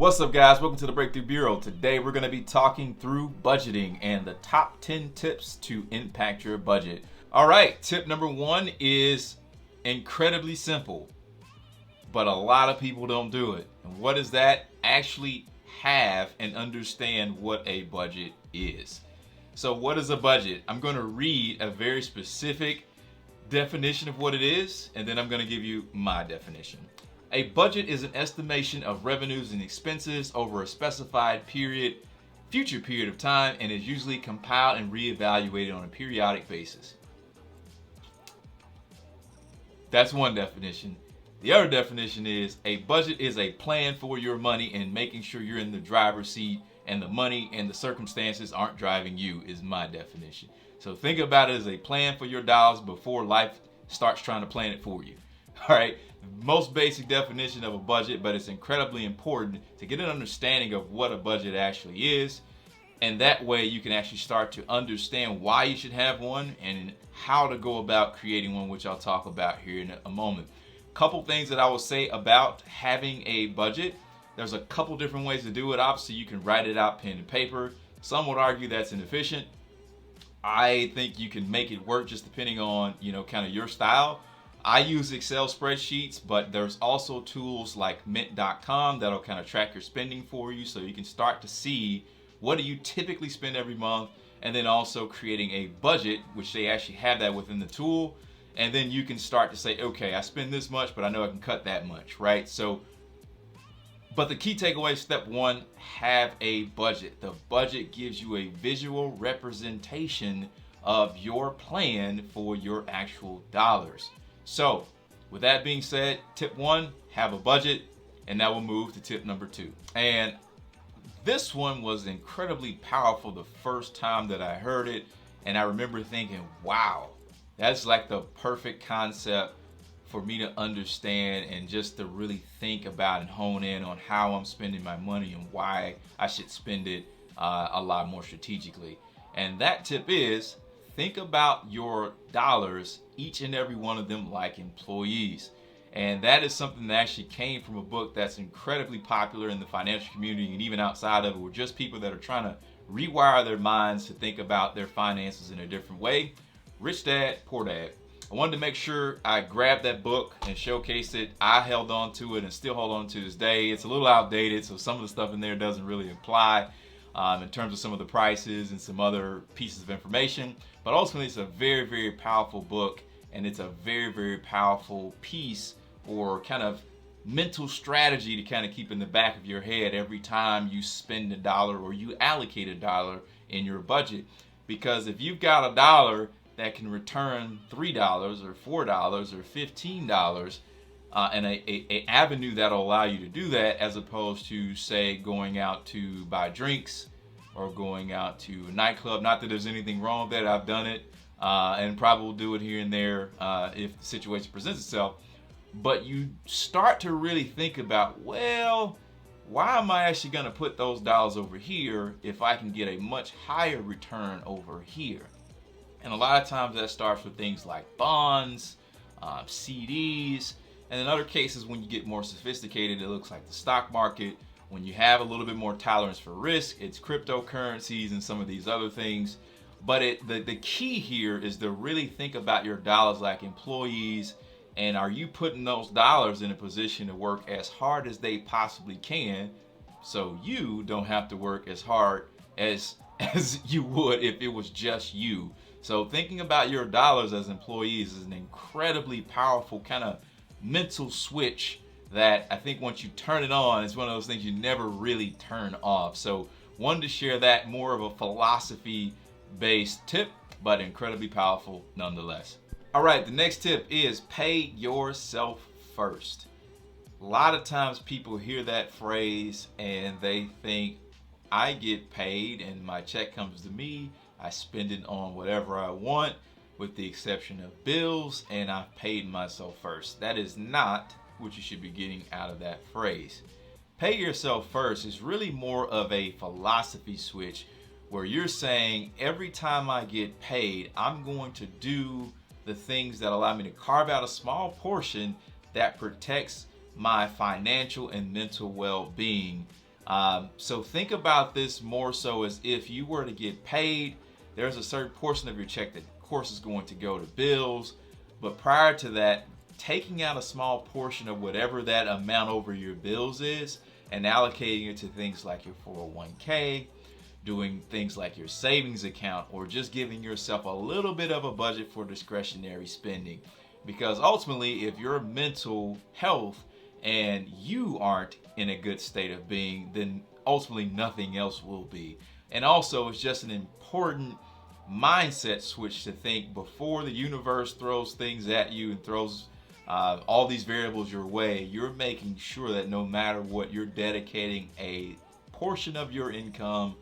What's up, guys? Welcome to the Breakthrough Bureau. Today we're going to be talking through budgeting and the top 10 tips to impact your budget. All right, tip number one is incredibly simple, but a lot of people don't do it. And what is that? Actually have and understand what a budget is. So what is a budget? I'm going to read a very specific definition of what it is, and then I'm going to give you my definition. A budget is an estimation of revenues and expenses over a specified future period of time, and is usually compiled and reevaluated on a periodic basis. That's one definition. The other definition is a budget is a plan for your money and making sure you're in the driver's seat and the money and the circumstances aren't driving you, is my definition. So think about it as a plan for your dollars before life starts trying to plan it for you. All right, most basic definition of a budget, but it's incredibly important to get an understanding of what a budget actually is. And that way you can actually start to understand why you should have one and how to go about creating one, which I'll talk about here in a moment. Couple things that I will say about having a budget. There's a couple different ways to do it. Obviously, you can write it out pen and paper. Some would argue that's inefficient. I think you can make it work just depending on, kind of your style. I use Excel spreadsheets, but there's also tools like mint.com that'll kind of track your spending for you, so you can start to see what do you typically spend every month, and then also creating a budget, which they actually have that within the tool. And then you can start to say, okay, I spend this much, but I know I can cut that much, right? But the key takeaway, step one, have a budget. The budget gives you a visual representation of your plan for your actual dollars. So with that being said, tip one, have a budget, and now we'll move to tip number two. And this one was incredibly powerful the first time that I heard it, and I remember thinking, wow, that's like the perfect concept for me to understand and just to really think about and hone in on how I'm spending my money and why I should spend it a lot more strategically. And that tip is, think about your dollars, each and every one of them, like employees. And that is something that actually came from a book that's incredibly popular in the financial community and even outside of it, with just people that are trying to rewire their minds to think about their finances in a different way. Rich Dad, Poor Dad. I wanted to make sure I grabbed that book and showcased it. I held on to it and still hold on to this day. It's a little outdated, so some of the stuff in there doesn't really apply in terms of some of the prices and some other pieces of information. But ultimately, it's a very, very powerful book, and it's a very, very powerful piece or kind of mental strategy to kind of keep in the back of your head every time you spend a dollar or you allocate a dollar in your budget. Because if you've got a dollar that can return $3 or $4 or $15, and a avenue that'll allow you to do that, as opposed to, say, going out to buy drinks or going out to a nightclub. Not that there's anything wrong with that. I've done it and probably will do it here and there if the situation presents itself. But you start to really think about, well, why am I actually going to put those dollars over here if I can get a much higher return over here? And a lot of times that starts with things like bonds, CDs, and in other cases, when you get more sophisticated, it looks like the stock market. When you have a little bit more tolerance for risk, it's cryptocurrencies and some of these other things. But the key here is to really think about your dollars like employees, and are you putting those dollars in a position to work as hard as they possibly can, so you don't have to work as hard as you would if it was just you. So thinking about your dollars as employees is an incredibly powerful kind of mental switch that I think once you turn it on, it's one of those things you never really turn off. So wanted to share that, more of a philosophy-based tip, but incredibly powerful nonetheless. All right, the next tip is pay yourself first. A lot of times people hear that phrase and they think, I get paid and my check comes to me, I spend it on whatever I want, with the exception of bills, and I've paid myself first. That is not what you should be getting out of that phrase. Pay yourself first is really more of a philosophy switch, where you're saying every time I get paid, I'm going to do the things that allow me to carve out a small portion that protects my financial and mental well-being So think about this more so as if you were to get paid, there's a certain portion of your check that, of course, is going to go to bills. But prior to that, taking out a small portion of whatever that amount over your bills is and allocating it to things like your 401k, doing things like your savings account, or just giving yourself a little bit of a budget for discretionary spending. Because ultimately, if your mental health and you aren't in a good state of being, then ultimately nothing else will be. And also, it's just an important mindset switch to think before the universe throws things at you and throws all these variables your way, you're making sure that no matter what, you're dedicating a portion of your income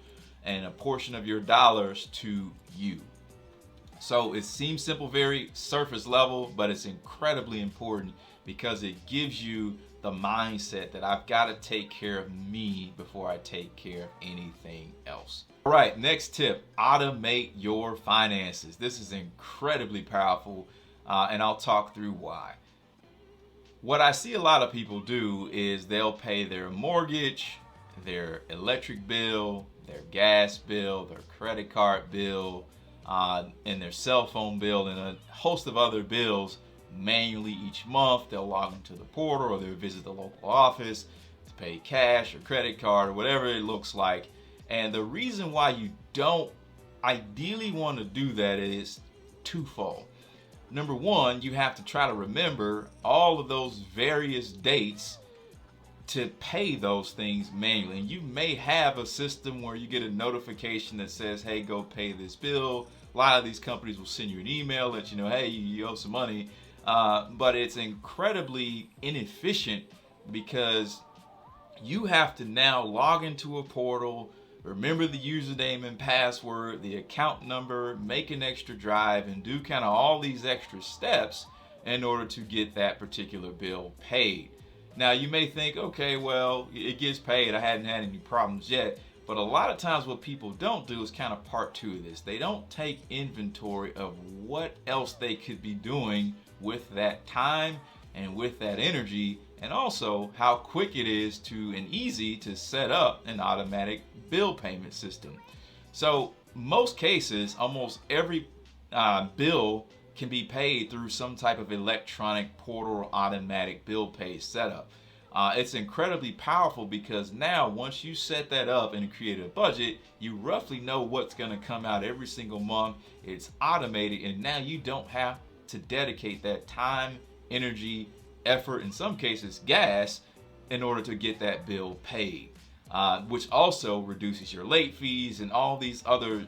and a portion of your dollars to you. So it seems simple, very surface level, but it's incredibly important because it gives you the mindset that I've got to take care of me before I take care of anything else. All right, next tip, automate your finances. This is incredibly powerful, and I'll talk through why. What I see a lot of people do is they'll pay their mortgage, their electric bill, their gas bill, their credit card bill, and their cell phone bill, and a host of other bills manually each month. They'll log into the portal or they'll visit the local office to pay cash or credit card or whatever it looks like. And the reason why you don't ideally want to do that is twofold. Number one, you have to try to remember all of those various dates to pay those things manually. And you may have a system where you get a notification that says, hey, go pay this bill. A lot of these companies will send you an email, let you know, hey, you owe some money. But it's incredibly inefficient because you have to now log into a portal, remember the username and password, the account number, make an extra drive, and do kind of all these extra steps in order to get that particular bill paid. Now, you may think, okay, well, it gets paid. I hadn't had any problems yet. But a lot of times what people don't do is kind of part two of this. They don't take inventory of what else they could be doing with that time and with that energy, and also how quick it is to and easy to set up an automatic bill payment system. So most cases, almost every bill can be paid through some type of electronic portal or automatic bill pay setup. It's incredibly powerful because now once you set that up and create a budget, you roughly know what's going to come out every single month. It's automated, and now you don't have to dedicate that time, energy, effort, in some cases gas, in order to get that bill paid. Which also reduces your late fees and all these other,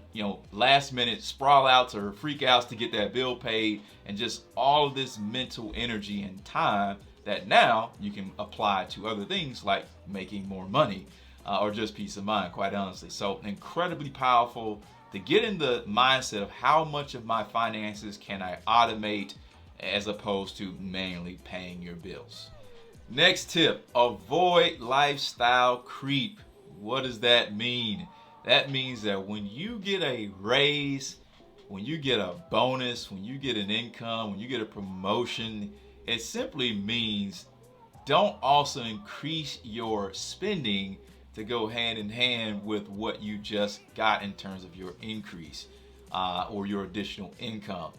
last minute sprawl outs or freak outs to get that bill paid, and just all of this mental energy and time that now you can apply to other things like making more money or just peace of mind, quite honestly. So incredibly powerful to get in the mindset of how much of my finances can I automate as opposed to manually paying your bills. Next tip, avoid lifestyle creep. What does that mean? That means that when you get a raise, when you get a bonus, when you get an income, when you get a promotion, it simply means don't also increase your spending to go hand in hand with what you just got in terms of your increase or your additional income.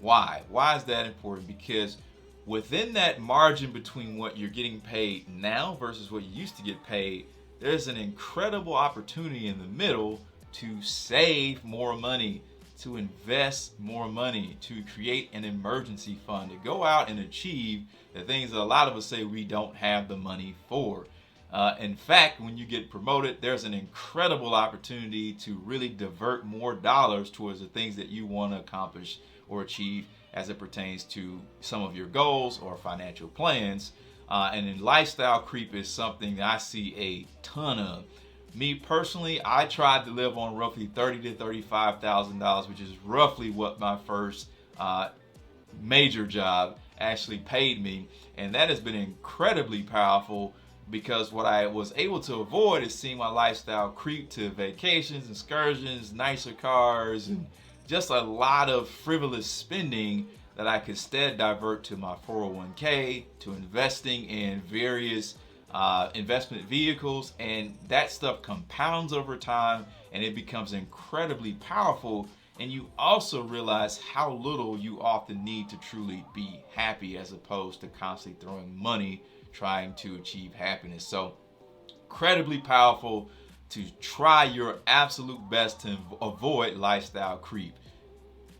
Why? Why is that important? Because within that margin between what you're getting paid now versus what you used to get paid, there's an incredible opportunity in the middle to save more money, to invest more money, to create an emergency fund, to go out and achieve the things that a lot of us say we don't have the money for. In fact, when you get promoted, there's an incredible opportunity to really divert more dollars towards the things that you want to accomplish or achieve as it pertains to some of your goals or financial plans. And then lifestyle creep is something that I see a ton of. Me personally, I tried to live on roughly $30,000 to $35,000, which is roughly what my first major job actually paid me. And that has been incredibly powerful because what I was able to avoid is seeing my lifestyle creep to vacations, excursions, nicer cars, and just a lot of frivolous spending that I could instead divert to my 401k, to investing in various investment vehicles, and that stuff compounds over time and it becomes incredibly powerful. And you also realize how little you often need to truly be happy, as opposed to constantly throwing money trying to achieve happiness. So incredibly powerful to try your absolute best to avoid lifestyle creep.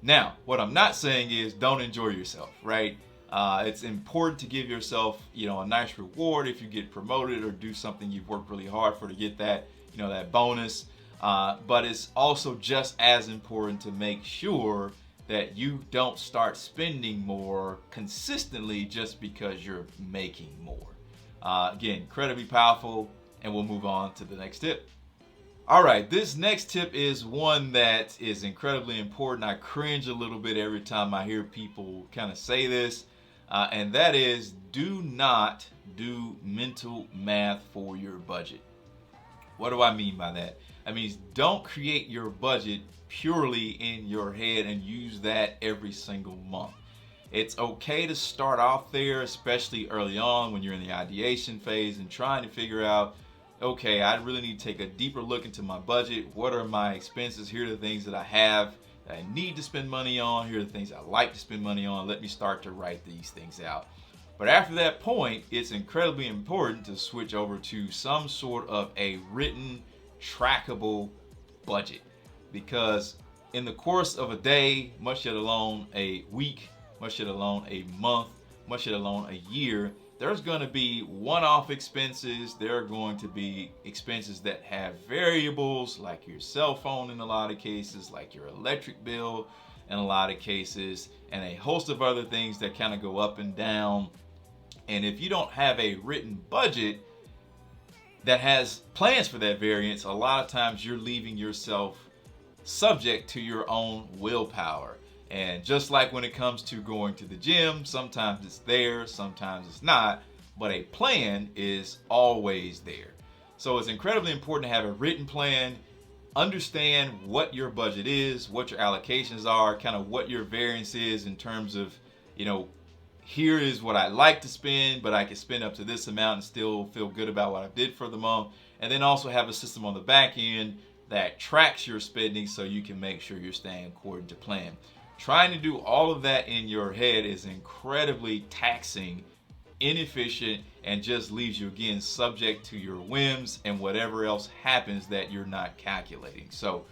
Now, what I'm not saying is don't enjoy yourself, right? It's important to give yourself, a nice reward if you get promoted or do something you've worked really hard for to get that, that bonus. But it's also just as important to make sure that you don't start spending more consistently just because you're making more. Again, incredibly powerful, and we'll move on to the next tip. All right, this next tip is one that is incredibly important. I cringe a little bit every time I hear people kind of say this, and that is, do not do mental math for your budget. What do I mean by that? I mean, don't create your budget purely in your head and use that every single month. It's okay to start off there, especially early on when you're in the ideation phase and trying to figure out, okay, I really need to take a deeper look into my budget. What are my expenses? Here are the things that I have that I need to spend money on. Here are the things I like to spend money on. Let me start to write these things out. But after that point, it's incredibly important to switch over to some sort of a written, trackable budget. Because in the course of a day, much yet alone a week, much yet alone a month, much yet alone a year, there's going to be one-off expenses. There are going to be expenses that have variables, like your cell phone in a lot of cases, like your electric bill in a lot of cases, and a host of other things that kind of go up and down. And if you don't have a written budget that has plans for that variance, a lot of times you're leaving yourself subject to your own willpower. And just like when it comes to going to the gym, sometimes it's there, sometimes it's not, but a plan is always there. So it's incredibly important to have a written plan, understand what your budget is, what your allocations are, kind of what your variance is in terms of, here is what I like to spend, but I can spend up to this amount and still feel good about what I did for the month. And then also have a system on the back end that tracks your spending so you can make sure you're staying according to plan. Trying to do all of that in your head is incredibly taxing, inefficient, and just leaves you again subject to your whims and whatever else happens that you're not calculating. So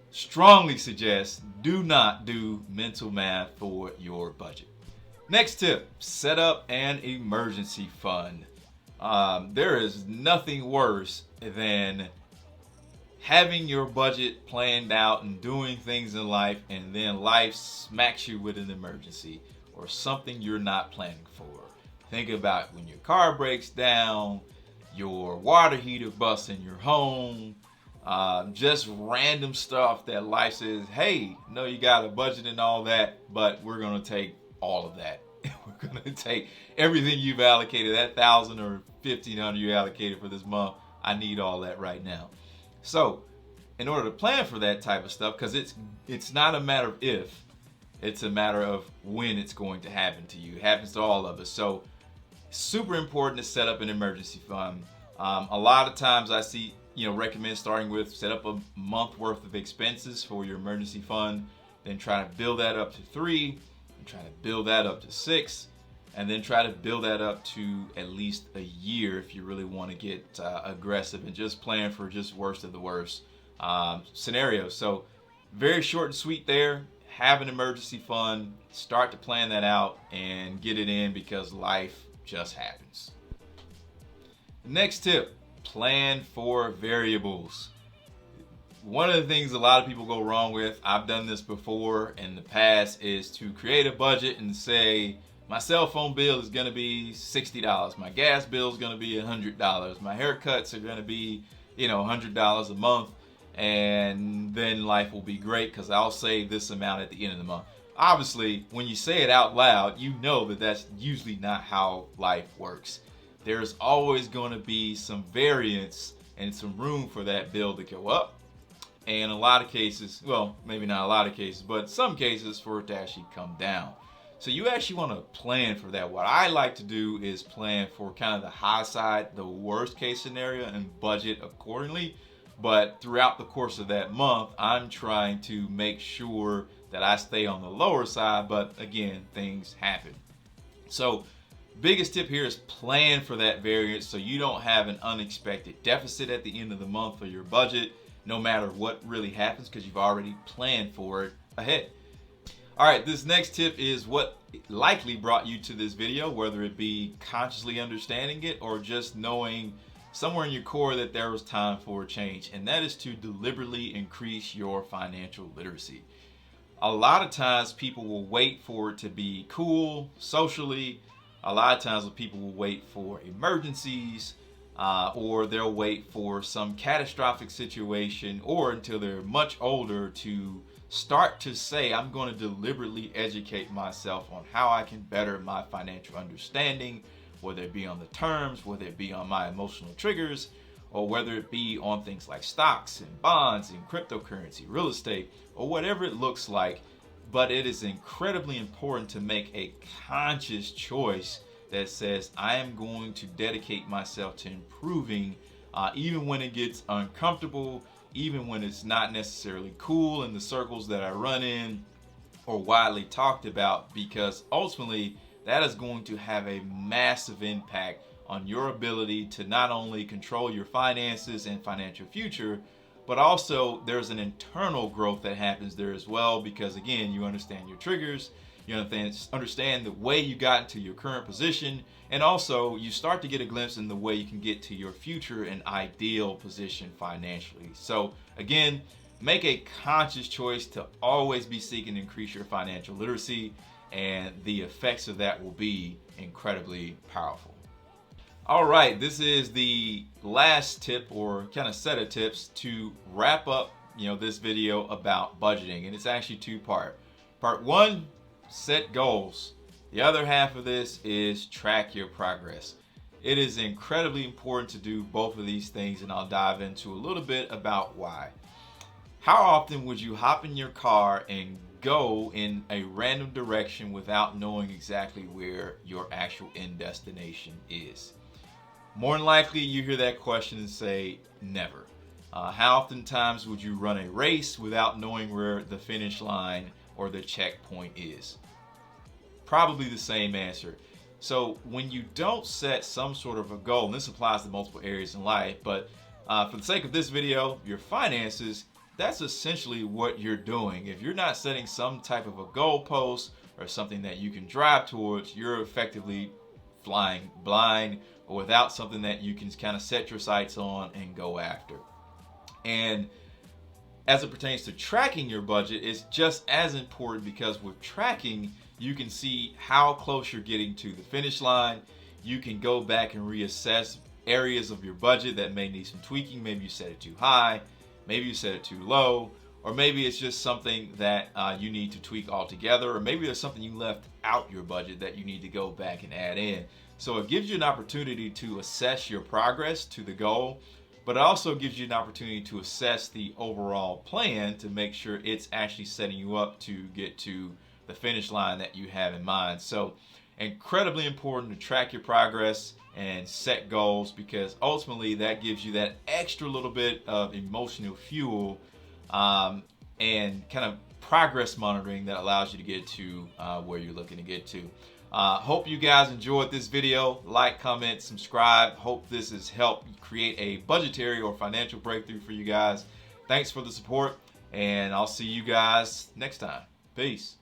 strongly suggest do not do mental math for your budget. Next tip, set up an emergency fund. There is nothing worse than having your budget planned out and doing things in life, and then life smacks you with an emergency or something you're not planning for. Think about when your car breaks down, your water heater busts in your home, just random stuff that life says, hey, no, you got a budget and all that, but we're going to take all of that. We're going to take everything you've allocated, that $1,000 or $1,500 you allocated for this month. I need all that right now. So in order to plan for that type of stuff, because it's not a matter of if, it's a matter of when it's going to happen to you. It happens to all of us. So super important to set up an emergency fund. A lot of times I see, recommend starting with set up a month worth of expenses for your emergency fund, then try to build that up to 3, and try to build that up to 6, and then try to build that up to at least a year if you really want to get aggressive and just plan for just worst of the worst scenarios. So very short and sweet there. Have an emergency fund, start to plan that out and get it in, because life just happens. Next tip, plan for variables. One of the things a lot of people go wrong with, I've done this before in the past, is to create a budget and say, my cell phone bill is going to be $60. My gas bill is going to be $100. My haircuts are going to be, $100 a month. And then life will be great because I'll save this amount at the end of the month. Obviously, when you say it out loud, you know that that's usually not how life works. There's always going to be some variance and some room for that bill to go up. And a lot of cases, well, maybe not a lot of cases, but some cases for it to actually come down. So you actually want to plan for that. What I like to do is plan for kind of the high side, the worst case scenario, and budget accordingly. But throughout the course of that month, I'm trying to make sure that I stay on the lower side. But again, things happen. So biggest tip here is plan for that variance so you don't have an unexpected deficit at the end of the month for your budget, no matter what really happens, because you've already planned for it ahead. All right, this next tip is what likely brought you to this video, whether it be consciously understanding it or just knowing somewhere in your core that there was time for a change, and that is to deliberately increase your financial literacy. A lot of times people will wait for it to be cool socially. A lot of times people will wait for emergencies, or they'll wait for some catastrophic situation, or until they're much older to start to say, I'm going to deliberately educate myself on how I can better my financial understanding, whether it be on the terms, whether it be on my emotional triggers, or whether it be on things like stocks and bonds and cryptocurrency, real estate, or whatever it looks like. But it is incredibly important to make a conscious choice that says, I am going to dedicate myself to improving, even when it gets uncomfortable, even when it's not necessarily cool in the circles that I run in or widely talked about, because ultimately that is going to have a massive impact on your ability to not only control your finances and financial future, but also there's an internal growth that happens there as well, because again, you understand your triggers, you understand the way you got into your current position, and also you start to get a glimpse in the way you can get to your future and ideal position financially. So again, make a conscious choice to always be seeking to increase your financial literacy, and the effects of that will be incredibly powerful. All right, this is the last tip, or kind of set of tips to wrap up, this video about budgeting, and it's actually two-part. Part one, set goals. The other half of this is track your progress. It is incredibly important to do both of these things, and I'll dive into a little bit about why. How often would you hop in your car and go in a random direction without knowing exactly where your actual end destination is? More than likely, you hear that question and say, never. How often times would you run a race without knowing where the finish line or the checkpoint is? Probably the same answer. So when you don't set some sort of a goal, and this applies to multiple areas in life, but for the sake of this video, your finances, that's essentially what you're doing. If you're not setting some type of a goalpost or something that you can drive towards, you're effectively flying blind, or without something that you can kind of set your sights on and go after. And as it pertains to tracking your budget, it's just as important, because with tracking, you can see how close you're getting to the finish line. You can go back and reassess areas of your budget that may need some tweaking. Maybe you set it too high, maybe you set it too low, or maybe it's just something that you need to tweak altogether, or maybe there's something you left out your budget that you need to go back and add in. So it gives you an opportunity to assess your progress to the goal, but it also gives you an opportunity to assess the overall plan to make sure it's actually setting you up to get to the finish line that you have in mind. So incredibly important to track your progress and set goals, because ultimately that gives you that extra little bit of emotional fuel and kind of progress monitoring that allows you to get to where you're looking to get to. Hope you guys enjoyed this video. Like, comment, subscribe. Hope this has helped create a budgetary or financial breakthrough for you guys. Thanks for the support, and I'll see you guys next time. Peace.